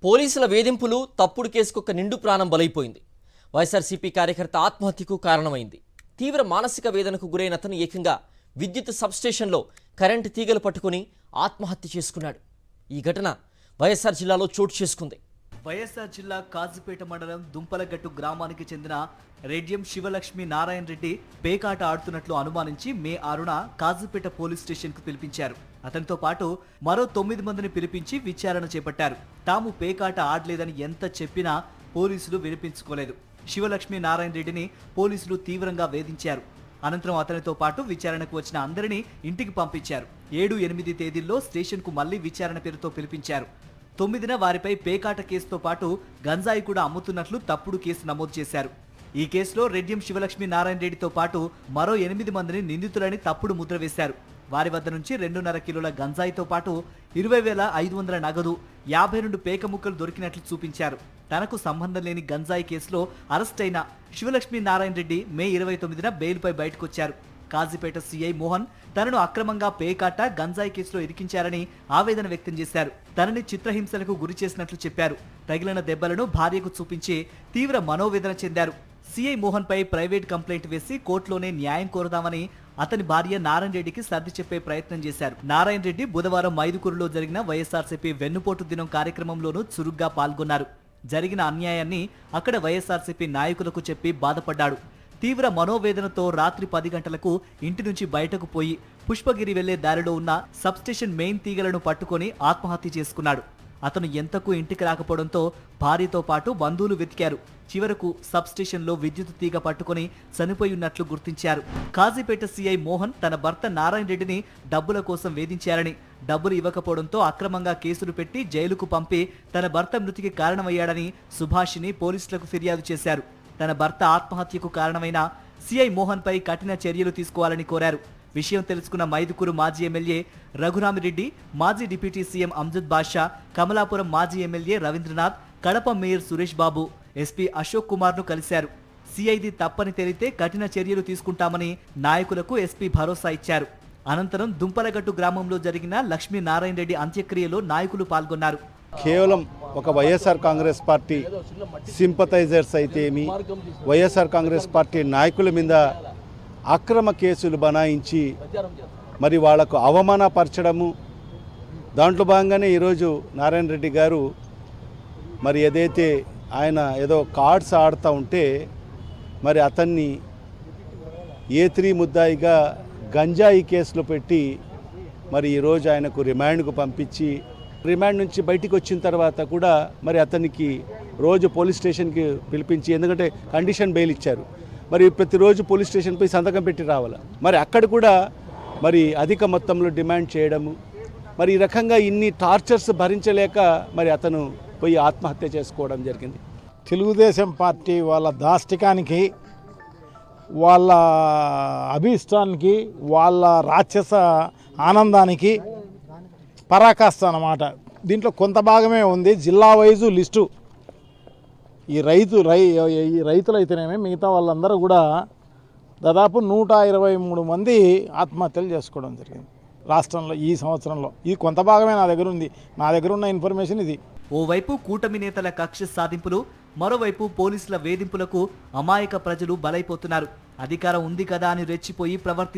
పోలీసుల వేధింపులు తప్పుడు కేసుకొక నిండు ప్రాణం బలైపోయింది. వైఎస్ఆర్సీపీ కార్యకర్త ఆత్మహత్యకు కారణమైంది. తీవ్ర మానసిక వేదనకు గురైన అతను ఏకంగా విద్యుత్ సబ్స్టేషన్లో కరెంటు తీగలు పట్టుకుని ఆత్మహత్య చేసుకున్నాడు. ఈ ఘటన వైఎస్ఆర్ జిల్లాలో చోటు చేసుకుంది. వైఎస్ఆర్ జిల్లా కాజుపేట మండలం దుంపలగట్టు గ్రామానికి చెందిన రెడ్యం శివలక్ష్మి నారాయణ రెడ్డి పేకాట ఆడుతున్నట్లు అనుమానించి మే 6న కాజుపేట పోలీస్ స్టేషన్ కు పిలిపించారు. అతనితో పాటు మరో 9 మందిని పిలిపించి విచారణ చేపట్టారు. తాము పేకాట ఆడలేదని ఎంత చెప్పినా పోలీసులు వినిపించుకోలేదు. శివలక్ష్మి నారాయణ రెడ్డిని పోలీసులు తీవ్రంగా వేధించారు. అనంతరం అతనితో పాటు విచారణకు వచ్చిన అందరినీ ఇంటికి పంపించారు. 7, 8 తేదీల్లో స్టేషన్ కు మళ్లీ విచారణ పేరుతో పిలిపించారు. 9న వారిపై పేకాట కేసుతో పాటు గంజాయి కూడా అమ్ముతున్నట్లు తప్పుడు కేసు నమోదు చేశారు. ఈ కేసులో రెడ్యం శివలక్ష్మి నారాయణ రెడ్డితో పాటు మరో 8 మందిని నిందితులని తప్పుడు ముద్ర వేశారు. వారి వద్ద నుంచి 2.5 కిలోల గంజాయితో పాటు 20,500 నగదు, 52 పేక ముక్కలు దొరికినట్లు చూపించారు. తనకు సంబంధం లేని గంజాయి కేసులో అరెస్ట్ అయిన శివలక్ష్మి నారాయణ రెడ్డి మే 29న బెయిల్పై బయటకొచ్చారు. కాజీపేట సీఐ మోహన్ తనను అక్రమంగా పేకాట గంజాయి కేసులో ఇరికించారని ఆవేదన వ్యక్తం చేశారు. తనని చిత్రహింసలకు గురి చేసినట్లు చెప్పారు. తగిలిన దెబ్బలను భార్యకు చూపించి తీవ్ర మనోవేదన చెందారు. సీఐ మోహన్ పై ప్రైవేట్ కంప్లైంట్ వేసి కోర్టులోనే న్యాయం కోరుదామని అతని భార్య నారాయణ రెడ్డికి సర్ది చెప్పే ప్రయత్నం చేశారు. నారాయణ రెడ్డి బుధవారం మైదుకూరులో జరిగిన వైఎస్ఆర్సీపీ వెన్నుపోటు దినం కార్యక్రమంలోనూ చురుగ్గా పాల్గొన్నారు. జరిగిన అన్యాయాన్ని అక్కడ వైఎస్ఆర్సీపీ నాయకులకు చెప్పి బాధపడ్డాడు. తీవ్ర మనోవేదనతో రాత్రి 10 గంటలకు ఇంటి నుంచి బయటకు పోయి పుష్పగిరి వెళ్లే దారిలో ఉన్న సబ్స్టేషన్ మెయిన్ తీగలను పట్టుకొని ఆత్మహత్య చేసుకున్నాడు. అతను ఎంతకు ఇంటికి రాకపోవడంతో భార్యతో పాటు బంధువులు వెతికారు. చివరకు సబ్స్టేషన్లో విద్యుత్ తీగ పట్టుకొని చనిపోయున్నట్లు గుర్తించారు. కాజీపేట సీఐ మోహన్ తన భర్త నారాయణ రెడ్డిని డబ్బుల కోసం వేధించారని, డబ్బులు ఇవ్వకపోవడంతో అక్రమంగా కేసులు పెట్టి జైలుకు పంపి తన భర్త మృతికి కారణమయ్యాడని సుభాషిని పోలీసులకు ఫిర్యాదు చేశారు. తన భర్త ఆత్మహత్యకు కారణమైన సీఐ మోహన్ పై కఠిన చర్యలు తీసుకోవాలని కోరారు. విషయం తెలుసుకున్న మైదుకూరు మాజీ ఎమ్మెల్యే రఘురామిరెడ్డి, మాజీ డిప్యూటీ సీఎం అమ్జద్ బాషా, కమలాపురం మాజీ MLA Rabindranath, Kadapa mayor Suresh Babu, SP Ashok Kumar ను కలిశారు. సీఐది తప్పని తేలితే కఠిన చర్యలు తీసుకుంటామని నాయకులకు ఎస్పీ భరోసా ఇచ్చారు. అనంతరం దుంపలగట్టు గ్రామంలో జరిగిన లక్ష్మీ నారాయణ రెడ్డి అంత్యక్రియలో నాయకులు పాల్గొన్నారు. కేవలం ఒక వైఎస్ఆర్ కాంగ్రెస్ పార్టీ సింపథైజర్స్ అయితే ఏమి, వైఎస్ఆర్ కాంగ్రెస్ పార్టీ నాయకుల మీద అక్రమ కేసులు బనాయించి మరి వాళ్లకు అవమానపరచడము, దాంట్లో భాగంగానే ఈరోజు నారాయణ రెడ్డి గారు మరి ఏదైతే ఆయన ఏదో కార్డ్స్ ఆడుతూ ఉంటే మరి అతన్ని A3 ముద్దాయిగా గంజాయి కేసులో పెట్టి మరి ఈరోజు ఆయనకు రిమాండ్కు పంపించి, రిమాండ్ నుంచి బయటికి వచ్చిన తర్వాత కూడా మరి అతనికి రోజు పోలీస్ స్టేషన్కి పిలిపించి, ఎందుకంటే కండిషన్ బెయిల్ ఇచ్చారు, మరి ప్రతిరోజు పోలీస్ స్టేషన్పై సంతకం పెట్టి రావాలి. మరి అక్కడ కూడా మరి అధిక మొత్తంలో డిమాండ్ చేయడము, మరి ఈ రకంగా ఇన్ని టార్చర్స్ భరించలేక మరి అతను పోయి ఆత్మహత్య చేసుకోవడం జరిగింది. తెలుగుదేశం పార్టీ వాళ్ళ దాష్టికానికి, వాళ్ళ అభిష్టానికి, వాళ్ళ రాక్షస ఆనందానికి పరాకాష్ట అన్నమాట. దీంట్లో కొంత భాగమే ఉంది. జిల్లా వైజు లిస్టు ఈ రైతులు అయితేనేమి మిగతా వాళ్ళందరూ కూడా దాదాపు 123 మంది ఆత్మహత్యలు చేసుకోవడం జరిగింది రాష్ట్రంలో ఈ సంవత్సరంలో. ఇది కొంత భాగమే నా దగ్గర ఉంది. నా దగ్గర ఉన్న ఇన్ఫర్మేషన్ ఇది. ఓవైపు కూటమి నేతల కక్ష సాధింపులు, మరోవైపు పోలీసుల వేధింపులకు అమాయక ప్రజలు బలైపోతున్నారు. అధికారం ఉంది కదా అని రెచ్చిపోయి ప్రవర్తిస్తున్నారు.